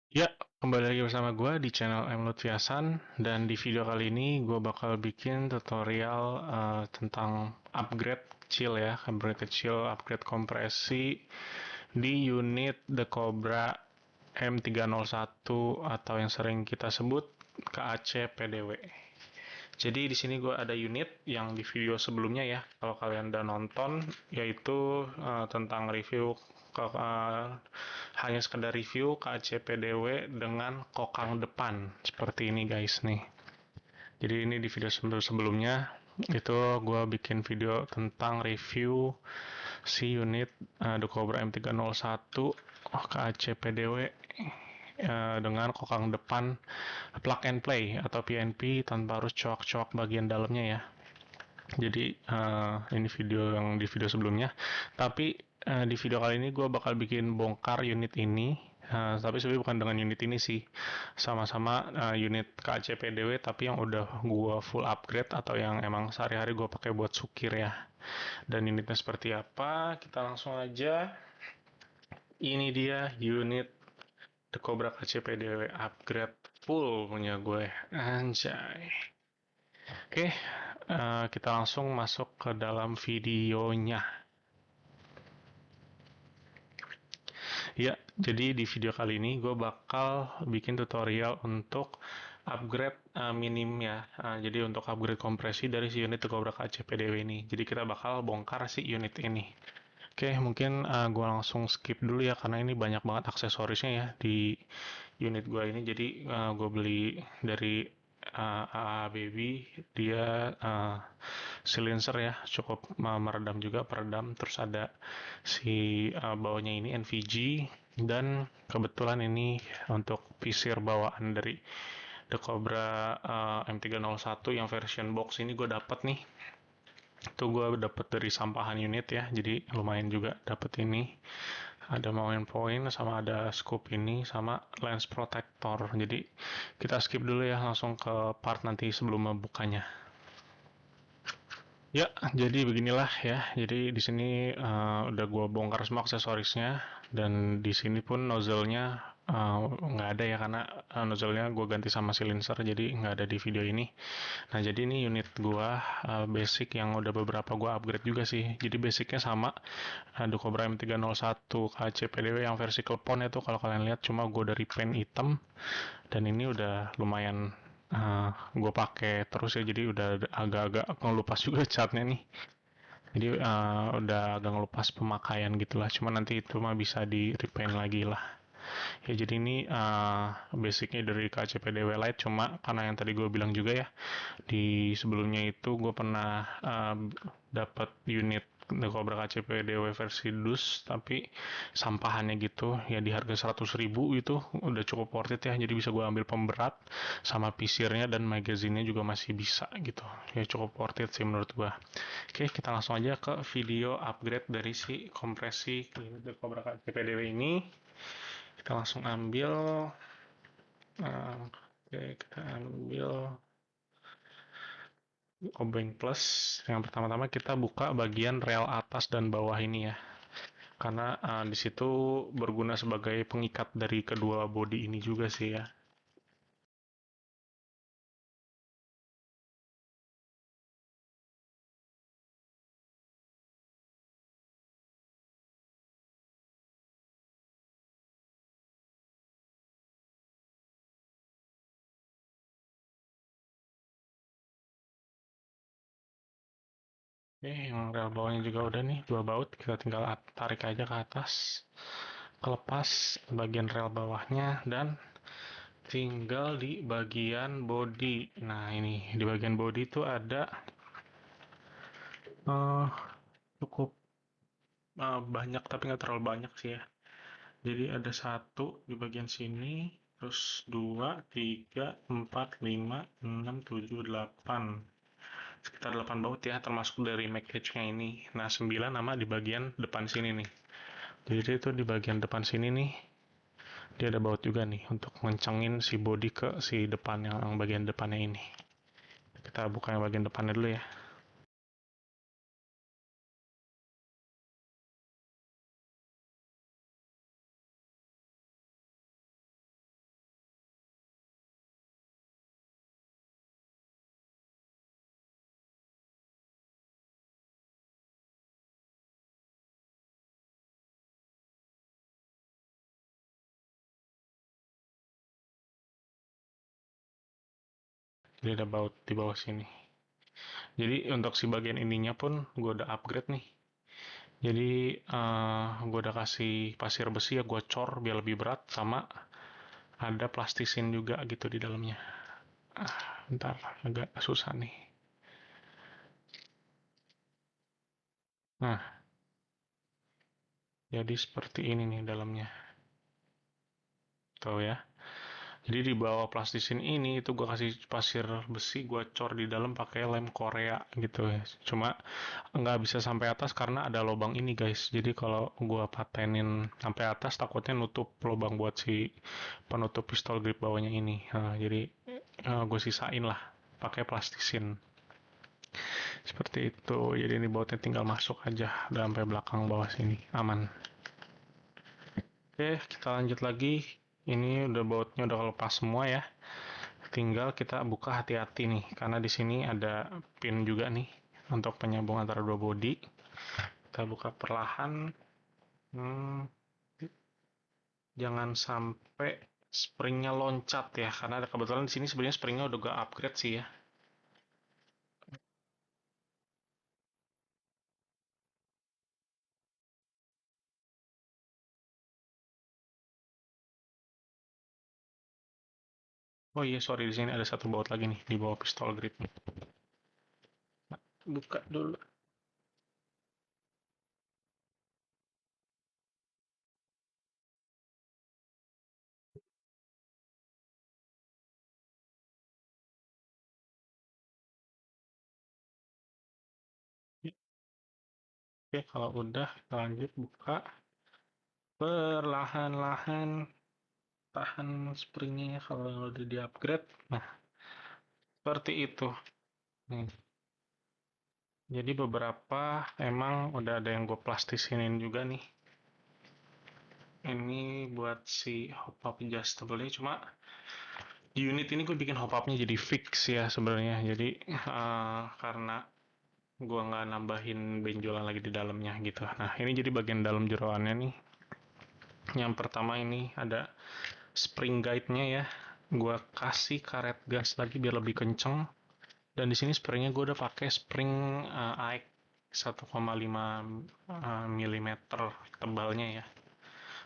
Ya, kembali lagi bersama gue di channel M. Lutfi Hasan, dan di video kali ini gue bakal bikin tutorial tentang upgrade kecil ya, upgrade kecil, upgrade kompresi di unit The Cobra M301 atau yang sering kita sebut KAC PDW. Jadi di sini gue ada unit yang di video sebelumnya ya, kalau kalian udah nonton, yaitu tentang review hanya sekedar review KCPDW dengan kokang depan seperti ini guys nih. Jadi ini di video sebelumnya itu gue bikin video tentang review si unit The Cobra M301 KCPDW dengan kokang depan plug and play atau PNP tanpa harus coak-coak bagian dalamnya ya. Jadi ini video yang di video sebelumnya. Tapi di video kali ini gue bakal bikin bongkar unit ini. Tapi sebenarnya bukan dengan unit ini sih. Sama-sama unit KCPDW tapi yang udah gue full upgrade atau yang emang sehari-hari gue pakai buat sukir ya. Dan unitnya seperti apa? Kita langsung aja. Ini dia unit The Cobra KCPDW upgrade full punya gue. Anjay. Oke, kita langsung masuk ke dalam videonya. Ya, jadi di video kali ini gue bakal bikin tutorial untuk upgrade minim ya. Jadi untuk upgrade kompresi dari si unit Cobra KC PDW ini. Jadi kita bakal bongkar si unit ini. Oke, mungkin gue langsung skip dulu ya karena ini banyak banget aksesorisnya ya di unit gue ini. Jadi gue beli dari AA Baby, dia silencer ya, cukup meredam juga, peredam. Terus ada si bawahnya ini NVG, dan kebetulan ini untuk visir bawaan dari The Cobra M301 yang version box ini gue dapat nih. Itu gue dapet dari sampahan unit ya, jadi lumayan juga dapet ini. Ada main point sama ada scoop ini sama lens protector. Jadi kita skip dulu ya, langsung ke part nanti sebelum membukanya. Ya, jadi beginilah ya. Jadi di sini udah gua bongkar semua aksesorisnya, dan di sini pun nozzle-nya nggak ada ya karena nozzle-nya gua ganti sama silencer, jadi nggak ada di video ini. Nah, jadi ini unit gua basic yang udah beberapa gua upgrade juga sih. Jadi basicnya sama Ducobra M301 KCPDW yang versi klepon itu kalau kalian lihat, cuma gua dari pen hitam, dan ini udah lumayan gue pakai terus ya, jadi udah agak-agak ngelupas juga catnya nih. Jadi udah agak ngelupas pemakaian gitulah, cuma nanti itu mah bisa di repaint lagi lah ya. Jadi ini basicnya dari KCPDW Lite, cuma karena yang tadi gue bilang juga ya, di sebelumnya itu gue pernah dapat unit Cobra KCPDW versi dus tapi sampahannya gitu ya, di harga 100.000 itu udah cukup worth it ya. Jadi bisa gue ambil pemberat sama pisirnya, dan magazinnya juga masih bisa gitu ya, cukup worth it sih menurut gue. Oke, kita langsung aja ke video upgrade dari si kompresi Cobra KCPDW ini. Kita langsung ambil oke, kita ambil obeng plus. Yang pertama-tama kita buka bagian rel atas dan bawah ini ya, karena di situ berguna sebagai pengikat dari kedua bodi ini juga sih ya. Oke, yang rel bawahnya juga udah nih, dua baut, kita tinggal tarik aja ke atas, kelepas bagian rel bawahnya, dan tinggal di bagian bodi. Nah, ini di bagian bodi itu ada uh, cukup banyak, tapi nggak terlalu banyak sih ya. Jadi ada satu di bagian sini, terus dua, tiga, empat, lima, enam, tujuh, delapan. Sekitar 8 baut ya, termasuk dari mag catch-nya ini. Nah, 9 nama di bagian depan sini nih. Jadi itu di bagian depan sini nih, dia ada baut juga nih untuk ngencengin si body ke si depan, yang bagian depannya ini. Kita buka yang bagian depannya dulu ya. Jadi ada baut di bawah sini. Jadi untuk si bagian ininya pun gue udah upgrade nih. Jadi gue udah kasih pasir besi ya, gue cor biar lebih berat, sama ada plastisin juga gitu di dalamnya. Bentar, agak susah nih. Nah, jadi seperti ini nih dalamnya. Tuh ya. Jadi di bawah plastisin ini itu gue kasih pasir besi, gue cor di dalam pakai lem Korea gitu ya. Cuma nggak bisa sampai atas karena ada lubang ini guys. Jadi kalau gue patenin sampai atas takutnya nutup lubang buat si penutup pistol grip bawahnya ini. Nah, jadi gue sisain lah pakai plastisin. Seperti itu. Jadi ini bautnya tinggal masuk aja udah sampai belakang bawah sini. Aman. Oke, kita lanjut lagi. Ini udah bautnya udah lepas semua ya. Tinggal kita buka hati-hati nih, karena di sini ada pin juga nih untuk penyambung antara dua bodi. Kita buka perlahan. Hmm, jangan sampai springnya loncat ya, karena kebetulan di sini sebenarnya springnya udah gue upgrade sih ya. Oh iya, sorry, di sini ada satu baut lagi nih di bawah pistol grip. Buka dulu. Oke, kalau udah kita lanjut buka. Perlahan-lahan tahan springnya ya kalau udah di upgrade. Nah, seperti itu. Nih. Jadi beberapa emang udah ada yang gue plastisinin juga nih. Ini buat si hop up adjustable-nya, cuma di unit ini gue bikin hop up-nya jadi fix ya sebenarnya. Jadi karena gue nggak nambahin benjolan lagi di dalamnya gitu. Nah ini jadi bagian dalam jeroannya nih. Yang pertama ini ada spring guide-nya ya. Gue kasih karet gas lagi biar lebih kenceng. Dan di sini springnya gue udah pakai spring AEK 1,5 mm tebalnya ya.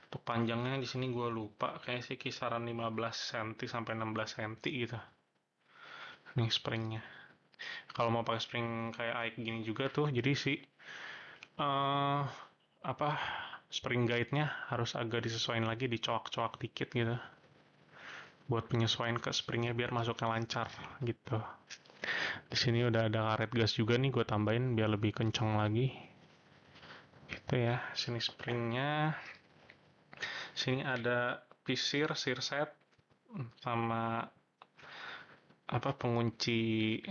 Untuk panjangnya di sini gue lupa, kayak sih kisaran 15 cm sampai 16 cm gitu. Nih springnya. Kalau mau pakai spring kayak AEK gini juga tuh, jadi sih uh, apa spring guide-nya harus agak disesuaikan lagi, dicoak-coak dikit gitu. Buat penyesuaian ke springnya biar masuknya lancar gitu. Di sini udah ada karet gas juga nih, gue tambahin biar lebih kencang lagi. Gitu ya, sini springnya. Sini ada pisir, sirset, sama apa pengunci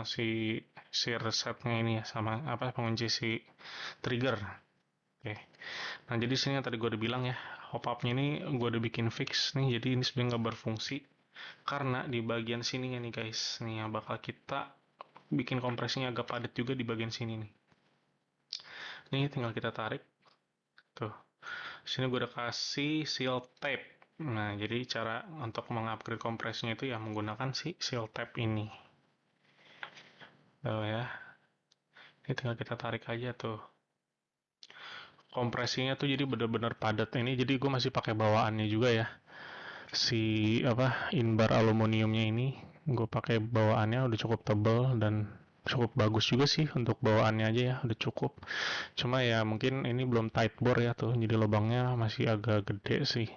si resetnya ini ya, sama apa pengunci si trigger. Oke. Nah jadi sini yang tadi gue udah bilang ya, hop up-nya ini gue udah bikin fix nih, jadi ini sebenarnya nggak berfungsi karena di bagian sininya nih guys, nih yang bakal kita bikin kompresinya agak padat juga di bagian sini nih. Ini tinggal kita tarik tuh. Sini gue udah kasih seal tape. Nah, jadi cara untuk mengupgrade kompresnya itu ya menggunakan si seal tape ini. Tuh ya. Ini tinggal kita tarik aja tuh. Kompresinya tuh jadi bener-bener padat ini. Jadi gue masih pakai bawaannya juga ya. Si apa inbar aluminiumnya ini gue pakai bawaannya udah cukup tebal dan cukup bagus juga sih untuk bawaannya aja ya, udah cukup. Cuma ya mungkin ini belum tight bore ya tuh, jadi lubangnya masih agak gede sih.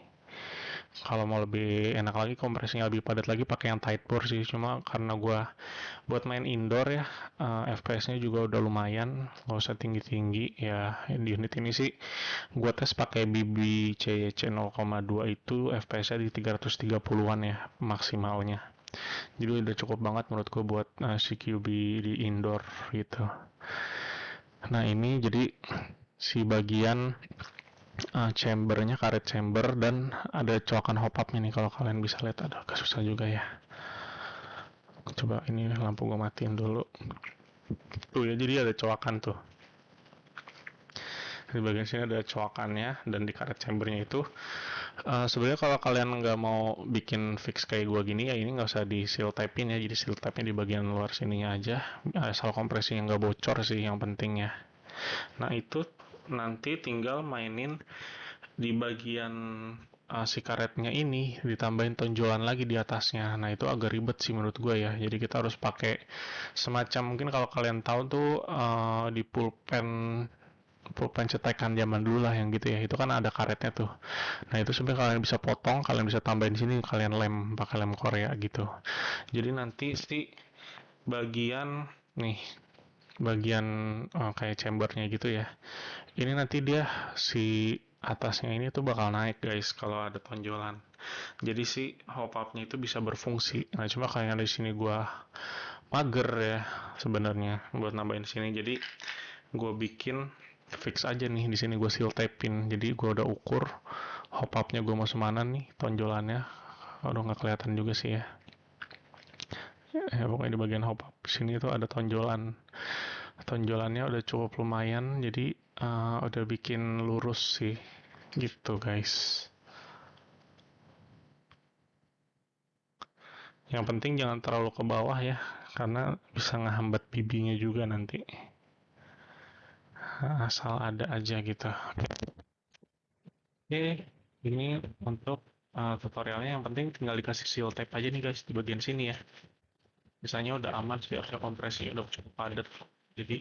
Kalau mau lebih enak lagi kompresinya lebih padat lagi pakai yang tight bore sih, cuma karena gua buat main indoor ya, FPS-nya juga udah lumayan, nggak usah tinggi-tinggi ya. Di unit ini sih gua tes pakai BB CYC 0,2 itu FPS-nya di 330-an ya maksimalnya. Jadi udah cukup banget menurut gua buat CQB di indoor gitu. Nah ini jadi si bagian chambernya, karet chamber, dan ada coakan hop upnya nih kalau kalian bisa lihat. Ada agak susah juga ya. Coba ini lampu gue matiin dulu. Tuh ya, jadi ada coakan tuh. Di bagian sini ada coakannya, dan di karet chambernya itu sebenarnya kalau kalian nggak mau bikin fix kayak gua gini ya, ini nggak usah di seal tape-in ya, jadi seal tape-nya di bagian luar sininya aja, asal kompresinya nggak bocor sih yang penting ya. Nah itu nanti tinggal mainin di bagian si karetnya ini, ditambahin tonjolan lagi di atasnya. Nah itu agak ribet sih menurut gue ya. Jadi kita harus pakai semacam, mungkin kalau kalian tahu tuh di pulpen pulpen cetekan zaman dulu lah yang gitu ya. Itu kan ada karetnya tuh. Nah itu sebenarnya kalian bisa potong, kalian bisa tambahin di sini, kalian lem pakai lem Korea gitu. Jadi nanti si bagian nih, bagian kayak chambernya gitu ya, ini nanti dia si atasnya ini tuh bakal naik guys kalau ada tonjolan. Jadi si hop up-nya itu bisa berfungsi. Nah, cuma kayak di sini gua mager ya sebenarnya buat nambahin sini. Jadi gua bikin fix aja nih di sini, gua seal tape-in. Jadi gua udah ukur hop up-nya gua mau semana nih tonjolannya. Aduh nggak kelihatan juga sih ya. Pokoknya di bagian hop up sini tuh ada tonjolan. Tonjolannya udah cukup lumayan, jadi udah bikin lurus sih gitu guys. Yang penting jangan terlalu ke bawah ya, karena bisa ngehambat bibinya juga nanti. Asal ada aja gitu. Oke, ini untuk tutorialnya. Yang penting tinggal dikasih seal tape aja nih guys di bagian sini ya. Misalnya udah aman sih, harusnya kompresinya udah cukup padat. Jadi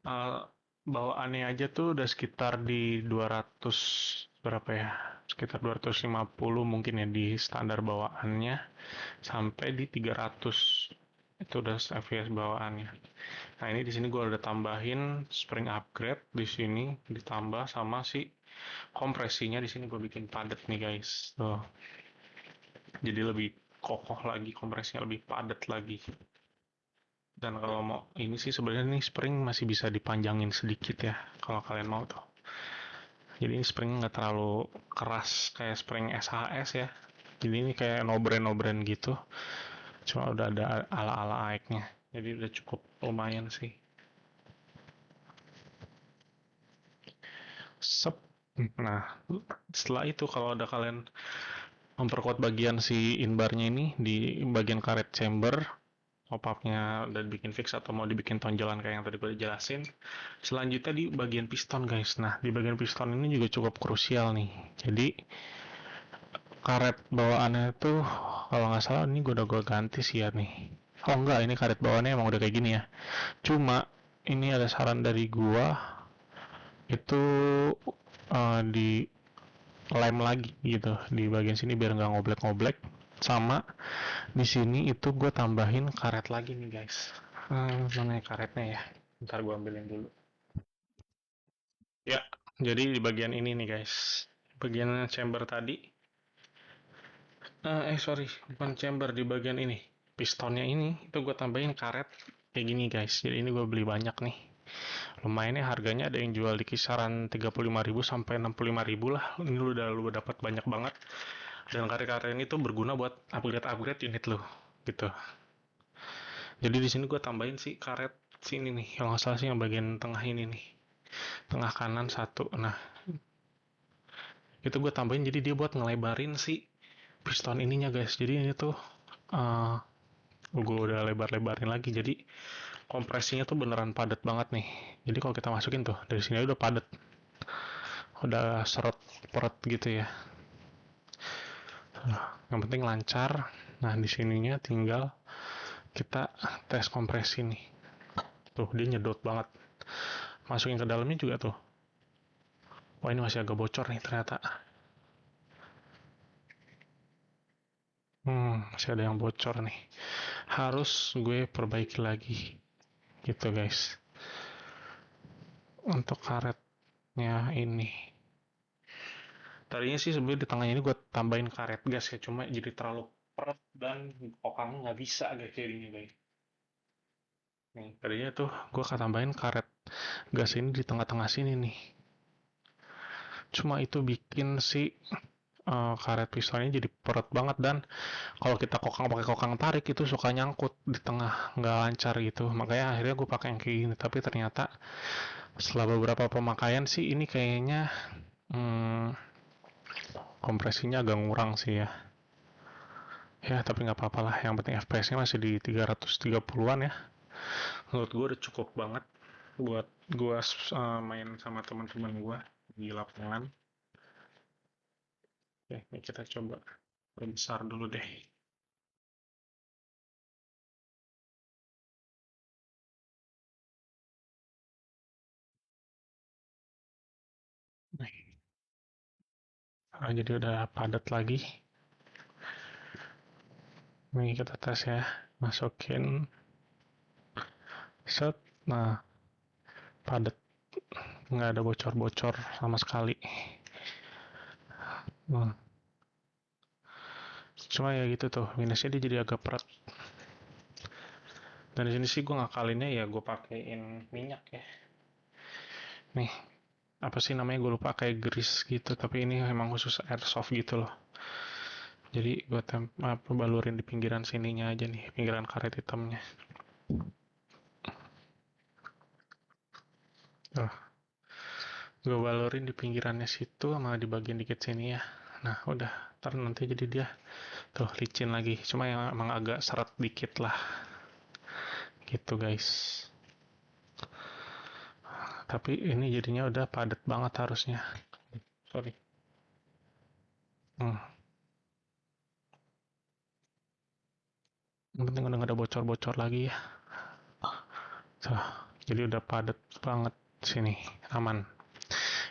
uh, bawaannya aja tuh udah sekitar di 200 berapa ya? Sekitar 250 mungkin ya di standar bawaannya, sampai di 300 itu udah fps bawaannya. Nah ini di sini gue udah tambahin spring upgrade di sini, ditambah sama si kompresinya di sini gue bikin padat nih guys. Tuh. Jadi lebih kokoh lagi, kompresinya lebih padat lagi. Dan kalau mau ini sih sebenarnya nih spring masih bisa dipanjangin sedikit ya kalau kalian mau tuh. Jadi ini spring nggak terlalu keras kayak spring SHS ya. Jadi ini kayak no-brand gitu. Cuma udah ada ala-ala AEK-nya. Jadi udah cukup lumayan sih. Sep. Nah, setelah itu kalau ada kalian memperkuat bagian si inbarnya ini di bagian karet chamber, pop-up-nya udah dibikin fix atau mau dibikin tonjolan kayak yang tadi gue jelasin. Selanjutnya di bagian piston guys. Nah, di bagian piston ini juga cukup krusial nih. Jadi karet bawaannya tuh kalau nggak salah ini gue ganti sih ya nih. Oh enggak, ini karet bawaannya emang udah kayak gini ya. Cuma ini ada saran dari gua itu di lem lagi gitu di bagian sini biar nggak ngoblek-ngoblek. Sama di sini itu gue tambahin karet lagi nih guys. Mana ya karetnya ya? Ntar gue ambilin dulu. Ya, jadi di bagian ini nih guys. Bagian chamber tadi. Sorry, bukan chamber, di bagian ini. Pistonnya ini, itu gue tambahin karet kayak gini guys. Jadi ini gue beli banyak nih. Lumayan ya harganya, ada yang jual di kisaran 35.000 sampai 65.000 lah. Ini lu dapat banyak banget. Dan karet-karet ini tuh berguna buat upgrade unit lo gitu. Jadi di sini gue tambahin sih karet sini nih, kalau nggak salah sih yang bagian tengah ini nih, tengah kanan satu. Nah itu gue tambahin jadi dia buat ngelebarin si piston ininya guys. Jadi ini tuh uh, gue udah lebar-lebarin lagi, jadi kompresinya tuh beneran padat banget nih. Jadi kalau kita masukin tuh dari sini udah padat, udah serot peret gitu ya. Yang penting lancar. Nah di sininya tinggal kita tes kompresi nih. Tuh dia nyedot banget. Masukin ke dalamnya juga tuh. Wah ini masih agak bocor nih ternyata. Masih ada yang bocor nih. Harus gue perbaiki lagi. Gitu guys. Untuk karetnya ini. Tadinya sih sebenarnya di tengahnya ini gue tambahin karet gas ya. Cuma jadi terlalu peret dan kokangnya nggak bisa guys jadinya guys. Nih, tadinya tuh gue tambahin karet gas ini di tengah-tengah sini nih. Cuma itu bikin si karet pistonnya jadi peret banget, dan kalau kita pakai kokang tarik itu suka nyangkut di tengah, nggak lancar gitu. Makanya akhirnya gue pakai yang kayak gini, tapi ternyata Setelah beberapa pemakaian sih ini kayaknya hmm, kompresinya agak ngurang sih ya. Ya, tapi nggak apa-apa lah. Yang penting FPS-nya masih di 330-an ya. Menurut gue udah cukup banget buat gue main sama teman-teman gue di lapangan. Oke, ini kita coba perbesar dulu deh. Jadi udah padat lagi. Ini kita tes ya. Masukin set. Nah, padat. Nggak ada bocor-bocor sama sekali. Nah, cuma ya gitu tuh. Minusnya dia jadi agak berat. Dan di sini sih gue ngakalinnya ya gue pakein minyak ya. Nih, apa sih namanya gue lupa kayak grease gitu. Tapi ini emang khusus airsoft gitu loh. Jadi gue balurin di pinggiran sininya aja nih. Pinggiran karet hitamnya. Tuh, gue balurin di pinggirannya situ sama di bagian dikit sini ya. Nah udah, ntar nanti jadi dia tuh licin lagi. Cuma yang emang agak seret dikit lah. Gitu guys. Tapi ini jadinya udah padat banget harusnya. Sorry. Hmm. Yang penting udah gak ada bocor-bocor lagi ya. Tuh, jadi udah padat banget sini. Aman.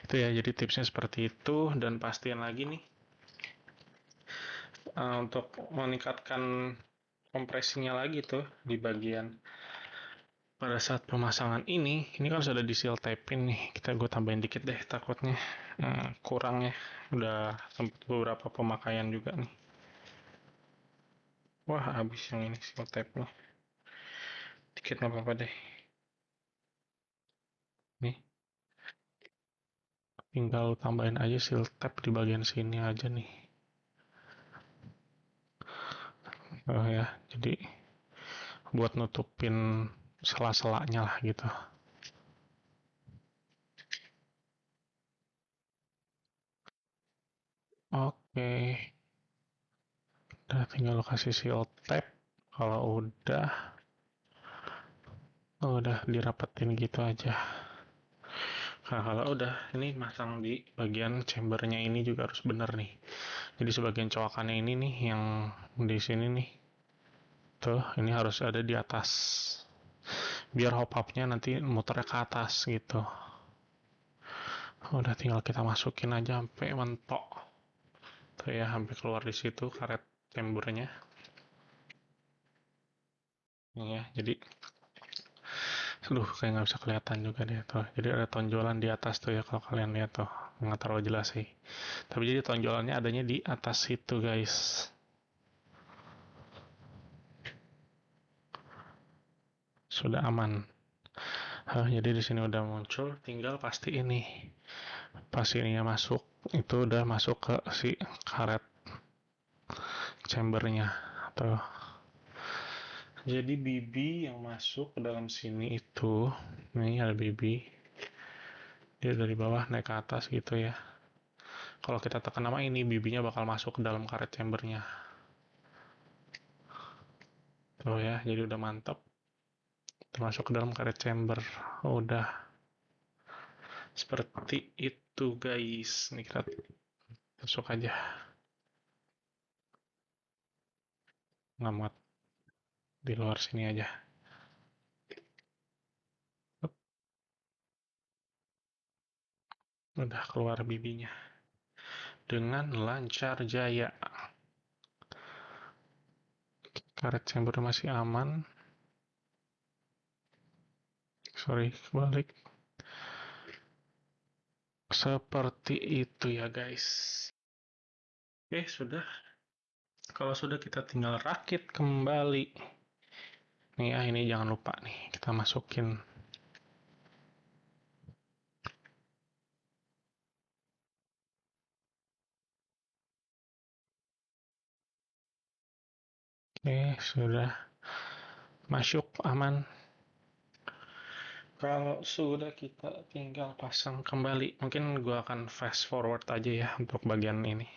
Itu ya, jadi tipsnya seperti itu. Dan pastiin lagi nih. Untuk meningkatkan kompresinya lagi tuh di bagian pada saat pemasangan ini kan sudah di seal tape nih. Gue tambahin dikit deh takutnya kurang ya. Udah sempat beberapa pemakaian juga nih. Wah, habis yang ini seal tape-nya. Dikit nggak apa-apa deh. Nih, tinggal tambahin aja seal tape di bagian sini aja nih. Oh ya, jadi buat nutupin sela-selanya lah gitu. Oke, udah tinggal kasih seal tape. Kalau udah dirapetin gitu aja. Nah, kalau udah ini masang di bagian chambernya ini juga harus bener nih. Jadi sebagian coakannya ini nih yang di sini nih. Tuh, ini harus ada di atas. Biar hop up-nya nanti muternya ke atas gitu. Udah tinggal kita masukin aja sampai mentok. Tuh ya, sampai keluar di situ karet chambernya. Ini ya, jadi aduh kayak nggak bisa kelihatan juga deh tuh. Jadi ada tonjolan di atas tuh ya kalau kalian lihat tuh. Nggak terlalu jelas sih. Tapi jadi tonjolannya adanya di atas situ guys. Sudah aman. Jadi di sini udah muncul, tinggal pasti ini. Pas ininya masuk, itu udah masuk ke si karet chambernya. Tuh. Jadi BB yang masuk ke dalam sini itu, ini ada BB. Dia dari bawah naik ke atas gitu ya. Kalau kita tekan nama ini, BB-nya bakal masuk ke dalam karet chambernya. Tuh ya, jadi udah mantap. Masuk ke dalam karet chamber. Udah seperti itu guys. Ini kita masuk aja. Nggak muat di luar sini aja. Udah keluar bibinya dengan lancar jaya. Karet chamber masih aman. Sorry, kebalik. Seperti itu ya guys. Oke, sudah. Kalau sudah kita tinggal rakit kembali. Nih ya, ini jangan lupa nih. Kita masukin. Oke, sudah. Masuk aman. Kalau sudah kita tinggal pasang kembali, mungkin gua akan fast forward aja ya untuk bagian ini.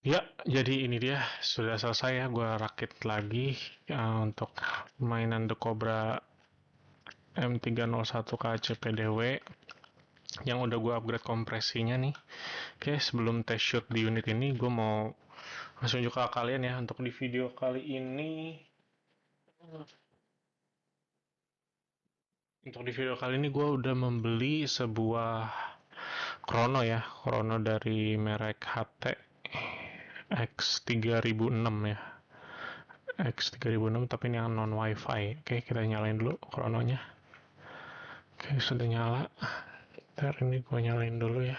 Ya, jadi ini dia sudah selesai ya. Gua rakit lagi untuk mainan The Cobra M301 KCPDW yang udah gue upgrade kompresinya nih. Oke, sebelum test shoot di unit ini, gue mau langsung juga ke kalian ya. Untuk di video kali ini, gue udah membeli sebuah Chrono ya, Chrono dari merek HT X3006 ya. X3006 tapi ini yang non wifi. Oke, kita nyalain dulu Chrononya. Oke, sudah nyala. Ntar ini gue nyalain dulu ya.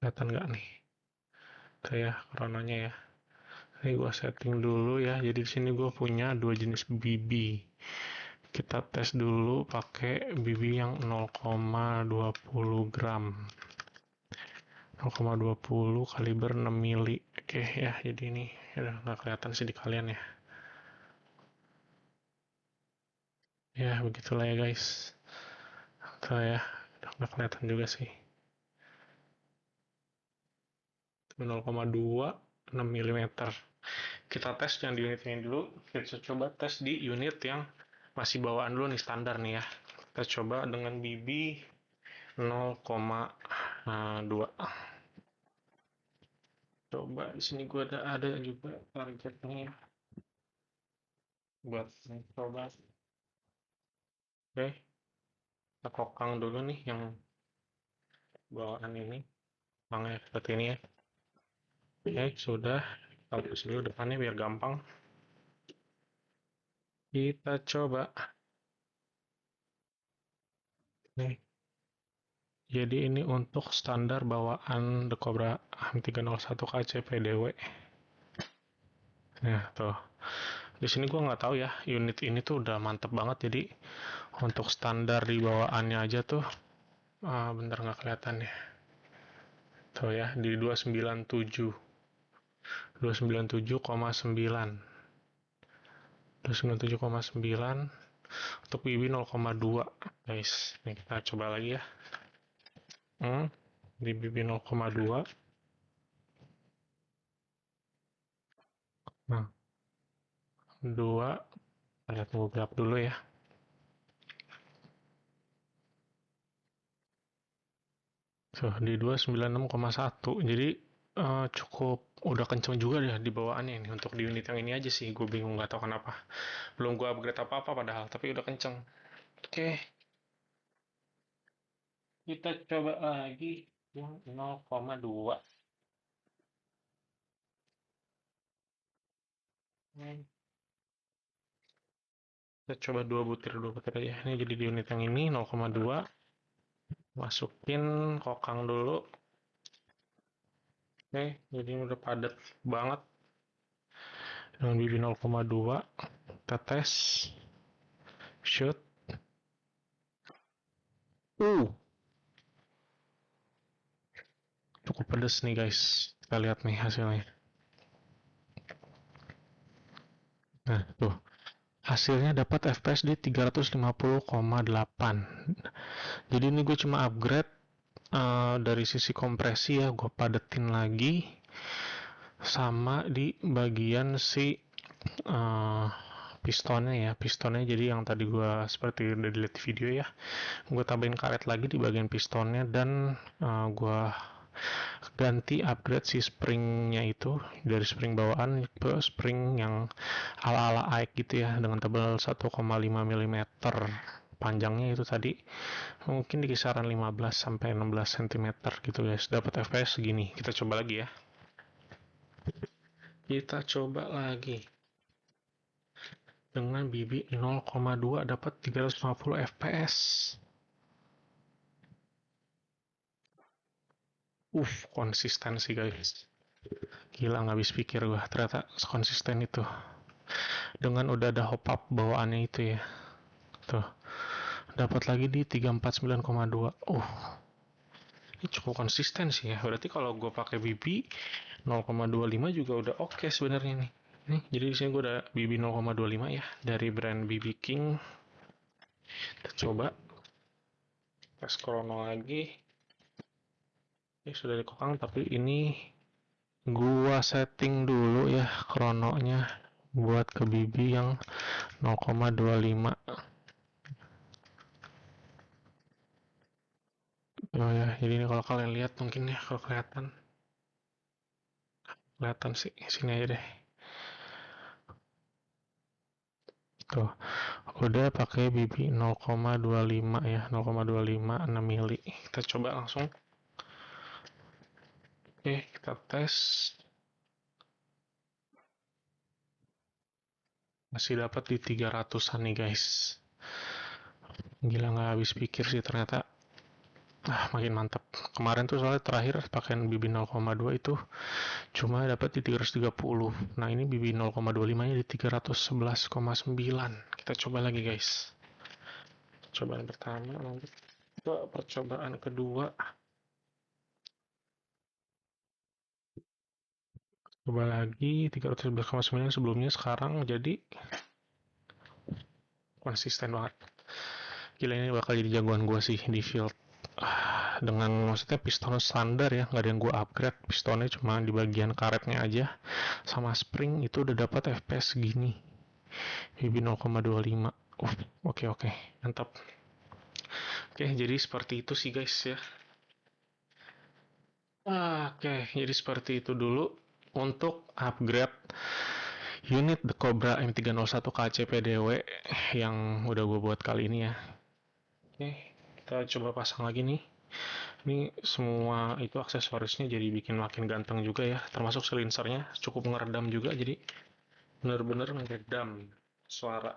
Kelihatan nggak nih? Tuh ya, Chrononya ya. Ini gue setting dulu ya. Jadi di sini gue punya dua jenis BB. Kita tes dulu pakai BB yang 0,20 gram. 0,20 kaliber 6 mili. Oke ya, jadi ini udah nggak kelihatan sih di kalian ya. Ya, begitulah ya guys. Tuh ya, udah nggak kelihatan juga sih. 0,2 6 mm. Kita tes yang di unit ini dulu. Kita coba tes di unit yang masih bawaan dulu nih, standar nih ya. Kita coba dengan BB 0,2. Coba di sini gue ada juga targetnya buat coba. Oke, kita kokang dulu nih yang bawaan ini. Bangnya seperti ini ya. Oke, sudah. Kita tulis dulu depannya biar gampang. Kita coba. Nih. Jadi ini untuk standar bawaan The Cobra M301 KCPDW. Nah, tuh. Di sini gue nggak tahu ya, unit ini tuh udah mantep banget. Jadi untuk standar di bawaannya aja tuh, bentar nggak kelihatan ya. Tuh ya, di 297. 297,9. 297,9 untuk BB 0,2 guys. Ini kita coba lagi ya. Di BB 0,2. Nah, 2. Lihat tunggu gelap dulu ya. Tuh, di 296,1. Jadi cukup udah kenceng juga ya di bawaannya ini. Untuk di unit yang ini aja sih, gue bingung nggak tahu kenapa. Belum gue upgrade apa-apa padahal, tapi udah kenceng. Oke, kita coba lagi yang 0,2. Kita coba dua butir aja. Ini jadi di unit yang ini 0,2. Masukin kokang dulu. Oke, jadi udah padat banget. Dengan BB 0,2. Kita tes. Shoot. Cukup pedes nih guys. Kita lihat nih hasilnya. Nah, tuh. Hasilnya dapat FPS di 350,8. Jadi ini gue cuma upgrade dari sisi kompresi ya, gue padetin lagi sama di bagian si pistonnya ya. Pistonnya jadi yang tadi gue seperti udah dilihat di video ya, gue tambahin karet lagi di bagian pistonnya dan gue ganti upgrade si springnya itu dari spring bawaan ke spring yang ala-ala AIK gitu ya, dengan tebal 1,5 mm. Panjangnya itu tadi mungkin di kisaran 15 sampai 16 cm gitu guys. Dapat FPS segini. Kita coba lagi ya. Kita coba lagi. Dengan BB 0,2 dapat 350 FPS. Konsistensi guys. Gila, nggak habis pikir gue ternyata konsisten itu. Dengan udah ada hop up bawaannya itu ya. Tuh, dapat lagi di 349,2. Ini cukup konsisten sih ya. Berarti kalau gue pakai BB 0,25 juga udah oke sebenarnya nih. Jadi di sini gue ada BB 0,25 ya dari brand BB King. Kita coba tes chrono lagi. Ini sudah dikokang tapi ini gua setting dulu ya krononya buat ke BB yang 0,25. Oh ya, jadi ini kalau kalian lihat mungkin ya, kalau kelihatan sih sini aja deh. Tuh, udah pakai BB 0,25 ya, 0,25 6 mili. Kita coba langsung. Oke, kita tes. Masih dapat di 300-an nih guys. Gila, nggak habis pikir sih ternyata. Makin mantap. Kemarin tuh soalnya terakhir pakaian BB 0,2 itu cuma dapat di 330. Nah, ini BB 0,25 nya di 311,9. Kita coba lagi guys. Percobaan pertama, nanti ke percobaan kedua. Coba lagi 311,9 sebelumnya, sekarang jadi konsisten banget. Gila, ini bakal jadi jagoan gue sih di field. Dengan maksudnya piston standar ya, nggak ada yang gue upgrade. Pistonnya cuma di bagian karetnya aja sama spring itu udah dapat FPS segini. BB 0,25. Oke, mantap. Oke, jadi seperti itu sih guys ya. Oke, jadi seperti itu dulu untuk upgrade unit The Cobra M301 KCPDW yang udah gue buat kali ini ya. Oke, kita coba pasang lagi nih. Ini semua itu aksesorisnya jadi bikin makin ganteng juga ya, termasuk silencernya cukup ngeredam juga, jadi bener-bener ngeredam suara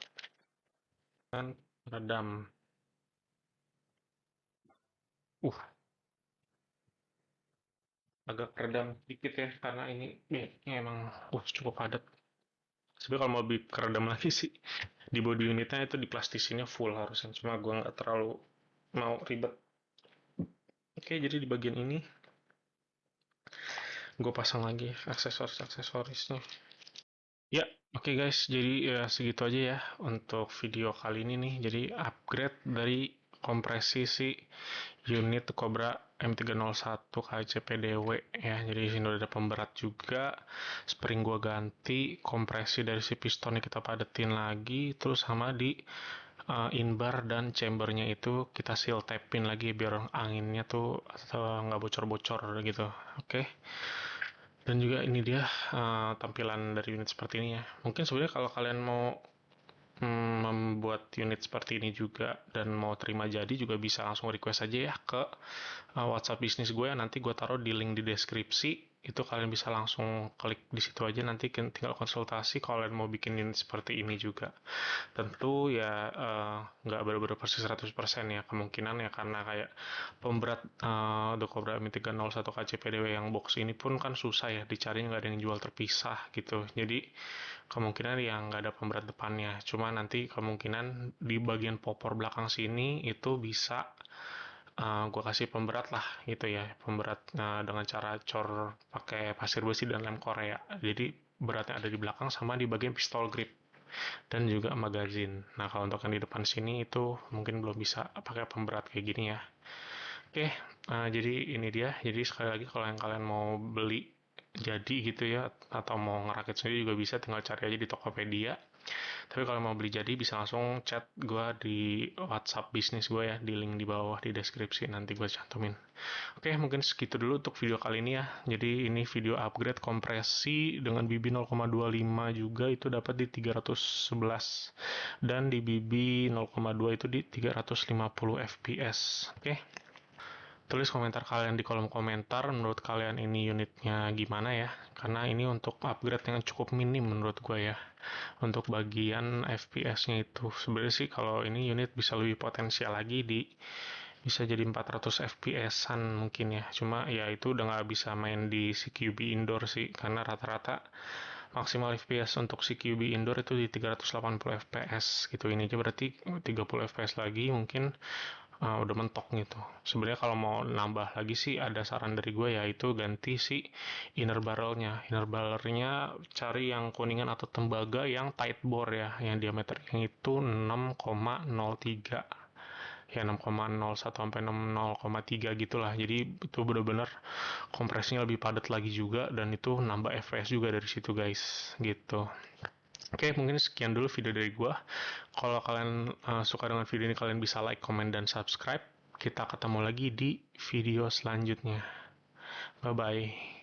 dan redam. Uh, Agak redam dikit ya karena ini backnya emang cukup padat. Sebenarnya kalau mau lebih keredam lagi sih di body unitnya itu di plastisinnya full harusnya, cuma gue nggak terlalu mau ribet. Oke, jadi di bagian ini gue pasang lagi aksesorisnya. Ya, oke guys, jadi ya segitu aja ya untuk video kali ini nih. Jadi upgrade dari kompresi si unit Cobra M301 KCPDW ya. Jadi di sini udah ada pemberat juga, spring gua ganti, kompresi dari si pistonnya kita padetin lagi, terus sama di inbar dan chambernya itu kita seal tapin lagi biar anginnya tuh nggak bocor-bocor gitu. Oke. Dan juga ini dia tampilan dari unit seperti ini ya. Mungkin sebenarnya kalau kalian mau membuat unit seperti ini juga dan mau terima jadi juga bisa langsung request aja ya ke WhatsApp bisnis gue, nanti gue taruh di link di deskripsi. Itu kalian bisa langsung klik di situ aja, nanti tinggal konsultasi kalau kalian mau bikin unit seperti ini juga. Tentu ya nggak benar-benar persis 100% ya, kemungkinan ya, karena kayak pemberat The Cobra M301 KCPDW yang box ini pun kan susah ya dicari, nggak ada yang jual terpisah gitu. Jadi kemungkinan yang nggak ada pemberat depannya, cuma nanti kemungkinan di bagian popor belakang sini itu bisa gue kasih pemberat lah gitu ya, pemberat dengan cara cor pakai pasir besi dan lem Korea, jadi beratnya ada di belakang sama di bagian pistol grip dan juga magazin. Nah, kalau untuk yang di depan sini itu mungkin belum bisa pakai pemberat kayak gini ya. Oke, jadi ini dia. Jadi sekali lagi kalau yang kalian mau beli jadi gitu ya, atau mau ngerakit sendiri juga bisa, tinggal cari aja di Tokopedia. Tapi kalau mau beli jadi bisa langsung chat gue di WhatsApp bisnis gue ya, di link di bawah di deskripsi nanti gue cantumin. Oke, mungkin segitu dulu untuk video kali ini ya. Jadi ini video upgrade kompresi dengan BB 0,25 juga itu dapat di 311 dan di BB 0,2 itu di 350 fps. Oke. Tulis komentar kalian di kolom komentar, menurut kalian ini unitnya gimana ya? Karena ini untuk upgrade yang cukup minim menurut gue ya. Untuk bagian FPS-nya itu sebenarnya sih kalau ini unit bisa lebih potensial lagi di bisa jadi 400 fps-an mungkin ya. Cuma ya itu udah nggak bisa main di CQB indoor sih, karena rata-rata maksimal FPS untuk CQB indoor itu di 380 fps gitu. Ini aja berarti 30 fps lagi mungkin udah mentok gitu. Sebenarnya kalau mau nambah lagi sih ada saran dari gue, yaitu ganti si inner barrelnya. Inner barrelnya cari yang kuningan atau tembaga yang tight bore ya, yang diameternya itu 6,03, ya 6,01 sampai 0,3 gitulah. Jadi itu benar-benar kompresnya lebih padat lagi juga, dan itu nambah fps juga dari situ guys, gitu. Oke, mungkin sekian dulu video dari gua. Kalau kalian suka dengan video ini, kalian bisa like, comment, dan subscribe. Kita ketemu lagi di video selanjutnya. Bye bye.